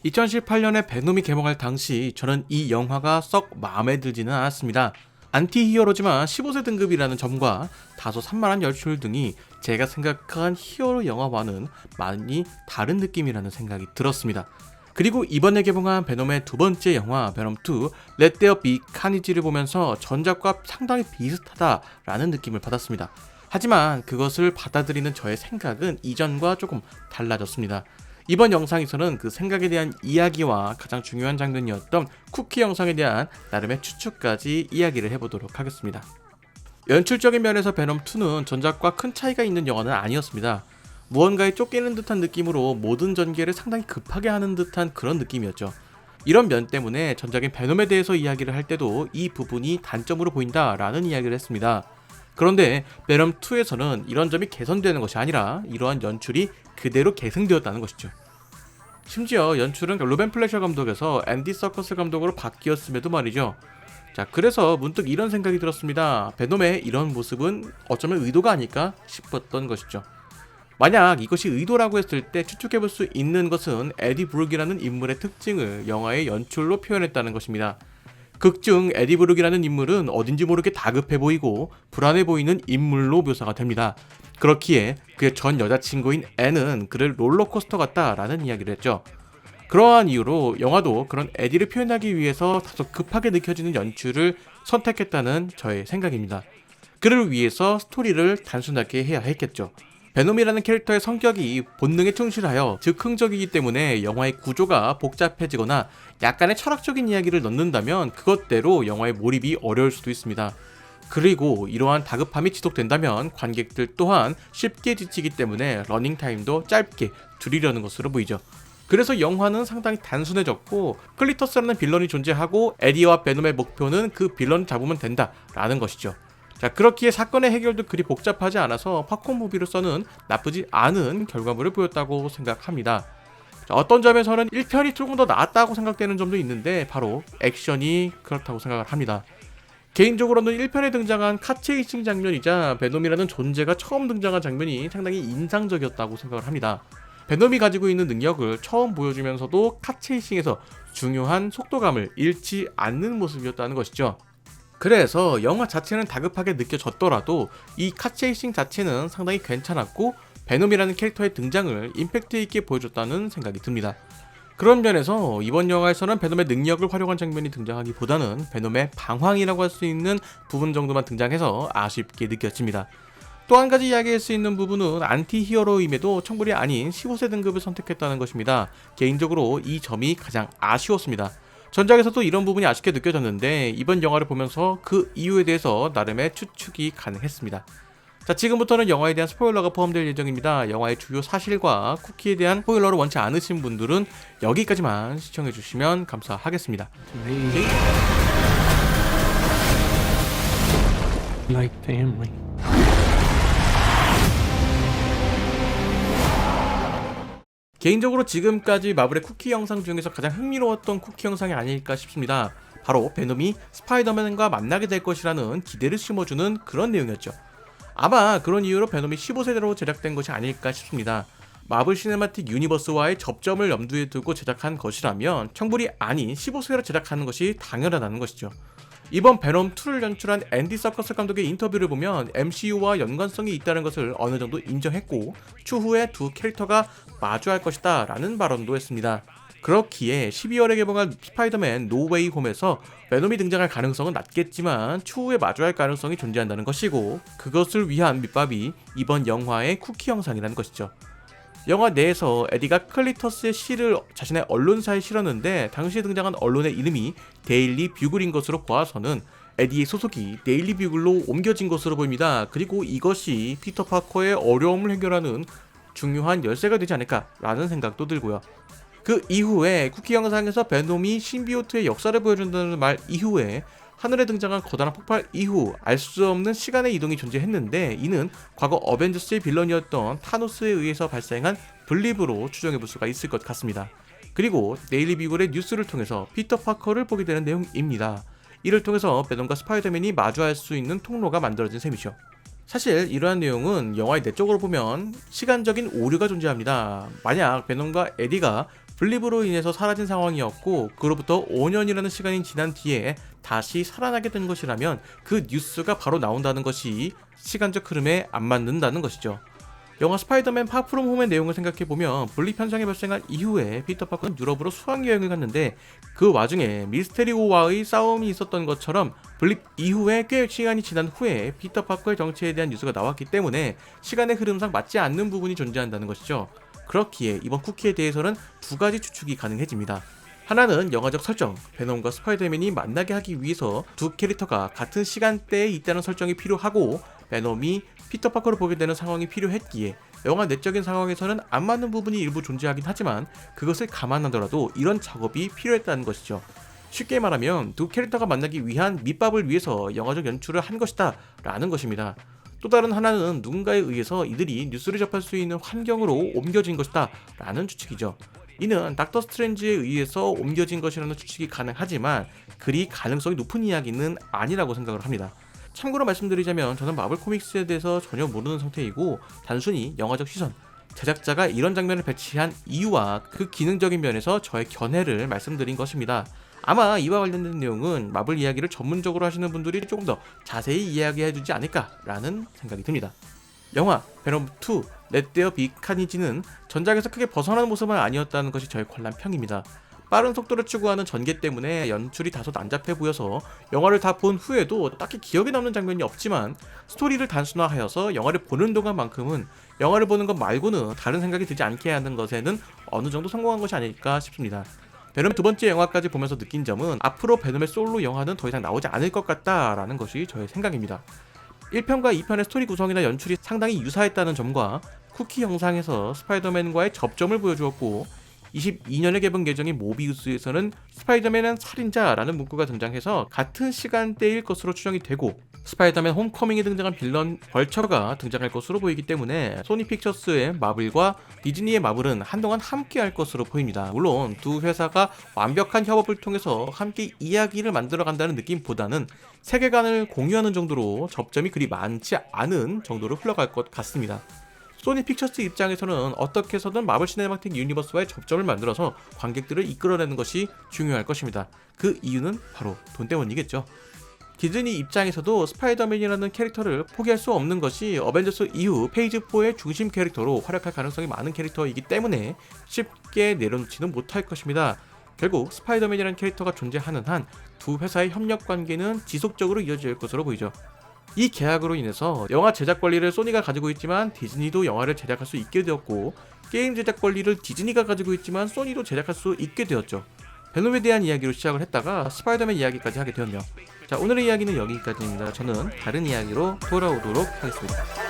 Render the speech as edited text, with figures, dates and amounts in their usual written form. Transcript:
2018년에 베놈이 개봉할 당시 저는 이 영화가 썩 마음에 들지는 않았습니다. 안티히어로지만 15세 등급이라는 점과 다소 산만한 연출 등이 제가 생각한 히어로 영화와는 많이 다른 느낌이라는 생각이 들었습니다. 그리고 이번에 개봉한 베놈의 두 번째 영화 베놈2 Let There Be Carnage를 보면서 전작과 상당히 비슷하다라는 느낌을 받았습니다. 하지만 그것을 받아들이는 저의 생각은 이전과 조금 달라졌습니다. 이번 영상에서는 그 생각에 대한 이야기와 가장 중요한 장면이었던 쿠키 영상에 대한 나름의 추측까지 이야기를 해보도록 하겠습니다. 연출적인 면에서 베놈2는 전작과 큰 차이가 있는 영화는 아니었습니다. 무언가에 쫓기는 듯한 느낌으로 모든 전개를 상당히 급하게 하는 듯한 그런 느낌이었죠. 이런 면 때문에 전작인 베놈에 대해서 이야기를 할 때도 이 부분이 단점으로 보인다라는 이야기를 했습니다. 그런데 베놈2에서는 이런 점이 개선되는 것이 아니라 이러한 연출이 그대로 계승되었다는 것이죠. 심지어 연출은 루벤 플래셔 감독에서 앤디 서커스 감독으로 바뀌었음에도 말이죠. 자, 그래서 문득 이런 생각이 들었습니다. 베놈의 이런 모습은 어쩌면 의도가 아닐까 싶었던 것이죠. 만약 이것이 의도라고 했을 때 추측해볼 수 있는 것은 에디 브룩이라는 인물의 특징을 영화의 연출로 표현했다는 것입니다. 극중 에디 브룩이라는 인물은 어딘지 모르게 다급해 보이고 불안해 보이는 인물로 묘사가 됩니다. 그렇기에 그의 전 여자친구인 앤은 그를 롤러코스터 같다라는 이야기를 했죠. 그러한 이유로 영화도 그런 에디를 표현하기 위해서 다소 급하게 느껴지는 연출을 선택했다는 저의 생각입니다. 그를 위해서 스토리를 단순하게 해야 했겠죠. 베놈이라는 캐릭터의 성격이 본능에 충실하여 즉흥적이기 때문에 영화의 구조가 복잡해지거나 약간의 철학적인 이야기를 넣는다면 그것대로 영화의 몰입이 어려울 수도 있습니다. 그리고 이러한 다급함이 지속된다면 관객들 또한 쉽게 지치기 때문에 러닝타임도 짧게 줄이려는 것으로 보이죠. 그래서 영화는 상당히 단순해졌고 클리터스라는 빌런이 존재하고 에디와 베놈의 목표는 그 빌런을 잡으면 된다라는 것이죠. 자, 그렇기에 사건의 해결도 그리 복잡하지 않아서 팝콘 무비로서는 나쁘지 않은 결과물을 보였다고 생각합니다. 자, 어떤 점에서는 1편이 조금 더 나았다고 생각되는 점도 있는데 바로 액션이 그렇다고 생각을 합니다. 개인적으로는 1편에 등장한 카체이싱 장면이자 베놈이라는 존재가 처음 등장한 장면이 상당히 인상적이었다고 생각을 합니다. 베놈이 가지고 있는 능력을 처음 보여주면서도 카체이싱에서 중요한 속도감을 잃지 않는 모습이었다는 것이죠. 그래서 영화 자체는 다급하게 느껴졌더라도 이 카체이싱 자체는 상당히 괜찮았고 베놈이라는 캐릭터의 등장을 임팩트 있게 보여줬다는 생각이 듭니다. 그런 면에서 이번 영화에서는 베놈의 능력을 활용한 장면이 등장하기보다는 베놈의 방황이라고 할 수 있는 부분 정도만 등장해서 아쉽게 느껴집니다. 또 한 가지 이야기할 수 있는 부분은 안티히어로임에도 청불이 아닌 15세 등급을 선택했다는 것입니다. 개인적으로 이 점이 가장 아쉬웠습니다. 전작에서도 이런 부분이 아쉽게 느껴졌는데 이번 영화를 보면서 그 이유에 대해서 나름의 추측이 가능했습니다. 자, 지금부터는 영화에 대한 스포일러가 포함될 예정입니다. 영화의 주요 사실과 쿠키에 대한 스포일러를 원치 않으신 분들은 여기까지만 시청해주시면 감사하겠습니다. Like family. 개인적으로 지금까지 마블의 쿠키 영상 중에서 가장 흥미로웠던 쿠키 영상이 아닐까 싶습니다. 바로 베놈이 스파이더맨과 만나게 될 것이라는 기대를 심어주는 그런 내용이었죠. 아마 그런 이유로 베놈이 15세대로 제작된 것이 아닐까 싶습니다. 마블 시네마틱 유니버스와의 접점을 염두에 두고 제작한 것이라면 청불이 아닌 15세로 제작하는 것이 당연하다는 것이죠. 이번 베놈2를 연출한 앤디 서커스 감독의 인터뷰를 보면 MCU와 연관성이 있다는 것을 어느 정도 인정했고 추후에 두 캐릭터가 마주할 것이다 라는 발언도 했습니다. 그렇기에 12월에 개봉할 스파이더맨 노웨이 홈에서 베놈이 등장할 가능성은 낮겠지만 추후에 마주할 가능성이 존재한다는 것이고 그것을 위한 밑밥이 이번 영화의 쿠키 영상이라는 것이죠. 영화 내에서 에디가 클리터스의 시를 자신의 언론사에 실었는데 당시에 등장한 언론의 이름이 데일리 뷰글인 것으로 보아서는 에디의 소속이 데일리 뷰글로 옮겨진 것으로 보입니다. 그리고 이것이 피터 파커의 어려움을 해결하는 중요한 열쇠가 되지 않을까라는 생각도 들고요. 그 이후에 쿠키 영상에서 베놈이 신비오트의 역사를 보여준다는 말 이후에 하늘에 등장한 거대한 폭발 이후 알 수 없는 시간의 이동이 존재했는데 이는 과거 어벤져스의 빌런이었던 타노스에 의해서 발생한 분립으로 추정해볼 수가 있을 것 같습니다. 그리고 데일리 비글의 뉴스를 통해서 피터 파커를 보게 되는 내용입니다. 이를 통해서 베놈과 스파이더맨이 마주할 수 있는 통로가 만들어진 셈이죠. 사실 이러한 내용은 영화의 내적으로 보면 시간적인 오류가 존재합니다. 만약 베놈과 에디가 분립으로 인해서 사라진 상황이었고 그로부터 5년이라는 시간이 지난 뒤에 다시 살아나게 된 것이라면 그 뉴스가 바로 나온다는 것이 시간적 흐름에 안 맞는다는 것이죠. 영화 스파이더맨 파프롬 홈의 내용을 생각해보면 분립 현상이 발생한 이후에 피터 파커는 유럽으로 수학여행을 갔는데 그 와중에 미스테리오와의 싸움이 있었던 것처럼 분립 이후에 꽤 시간이 지난 후에 피터 파커의 정체에 대한 뉴스가 나왔기 때문에 시간의 흐름상 맞지 않는 부분이 존재한다는 것이죠. 그렇기에 이번 쿠키에 대해서는 두 가지 추측이 가능해집니다. 하나는 영화적 설정, 베놈과 스파이더맨이 만나게 하기 위해서 두 캐릭터가 같은 시간대에 있다는 설정이 필요하고 베놈이 피터 파커를 보게 되는 상황이 필요했기에 영화 내적인 상황에서는 안 맞는 부분이 일부 존재하긴 하지만 그것을 감안하더라도 이런 작업이 필요했다는 것이죠. 쉽게 말하면 두 캐릭터가 만나기 위한 밑밥을 위해서 영화적 연출을 한 것이다 라는 것입니다. 또 다른 하나는 누군가에 의해서 이들이 뉴스를 접할 수 있는 환경으로 옮겨진 것이다 라는 추측이죠. 이는 닥터 스트레인지에 의해서 옮겨진 것이라는 추측이 가능하지만 그리 가능성이 높은 이야기는 아니라고 생각을 합니다. 참고로 말씀드리자면 저는 마블 코믹스에 대해서 전혀 모르는 상태이고 단순히 영화적 시선, 제작자가 이런 장면을 배치한 이유와 그 기능적인 면에서 저의 견해를 말씀드린 것입니다. 아마 이와 관련된 내용은 마블 이야기를 전문적으로 하시는 분들이 조금 더 자세히 이야기해주지 않을까라는 생각이 듭니다. 영화 베놈2 렛데어 비카니지는 전작에서 크게 벗어나는 모습은 아니었다는 것이 저의 관람평입니다. 빠른 속도를 추구하는 전개 때문에 연출이 다소 난잡해 보여서 영화를 다 본 후에도 딱히 기억에 남는 장면이 없지만 스토리를 단순화하여서 영화를 보는 동안만큼은 영화를 보는 것 말고는 다른 생각이 들지 않게 하는 것에는 어느 정도 성공한 것이 아닐까 싶습니다. 베놈 두 번째 영화까지 보면서 느낀 점은 앞으로 베놈의 솔로 영화는 더 이상 나오지 않을 것 같다라는 것이 저의 생각입니다. 1편과 2편의 스토리 구성이나 연출이 상당히 유사했다는 점과 쿠키 영상에서 스파이더맨과의 접점을 보여주었고 22년에 개봉 예정인 모비우스에서는 스파이더맨은 살인자라는 문구가 등장해서 같은 시간대일 것으로 추정이 되고 스파이더맨 홈커밍에 등장한 빌런 벌처가 등장할 것으로 보이기 때문에 소니 픽처스의 마블과 디즈니의 마블은 한동안 함께 할 것으로 보입니다. 물론 두 회사가 완벽한 협업을 통해서 함께 이야기를 만들어 간다는 느낌보다는 세계관을 공유하는 정도로 접점이 그리 많지 않은 정도로 흘러갈 것 같습니다. 소니 픽처스 입장에서는 어떻게 해서든 마블 시네마틱 유니버스와의 접점을 만들어서 관객들을 이끌어내는 것이 중요할 것입니다. 그 이유는 바로 돈 때문이겠죠. 디즈니 입장에서도 스파이더맨이라는 캐릭터를 포기할 수 없는 것이 어벤져스 이후 페이지 4의 중심 캐릭터로 활약할 가능성이 많은 캐릭터이기 때문에 쉽게 내려놓지는 못할 것입니다. 결국 스파이더맨이라는 캐릭터가 존재하는 한 두 회사의 협력 관계는 지속적으로 이어질 것으로 보이죠. 이 계약으로 인해서 영화 제작 권리를 소니가 가지고 있지만 디즈니도 영화를 제작할 수 있게 되었고 게임 제작 권리를 디즈니가 가지고 있지만 소니도 제작할 수 있게 되었죠. 베놈에 대한 이야기로 시작을 했다가 스파이더맨 이야기까지 하게 되었네요. 자, 오늘의 이야기는 여기까지입니다. 저는 다른 이야기로 돌아오도록 하겠습니다.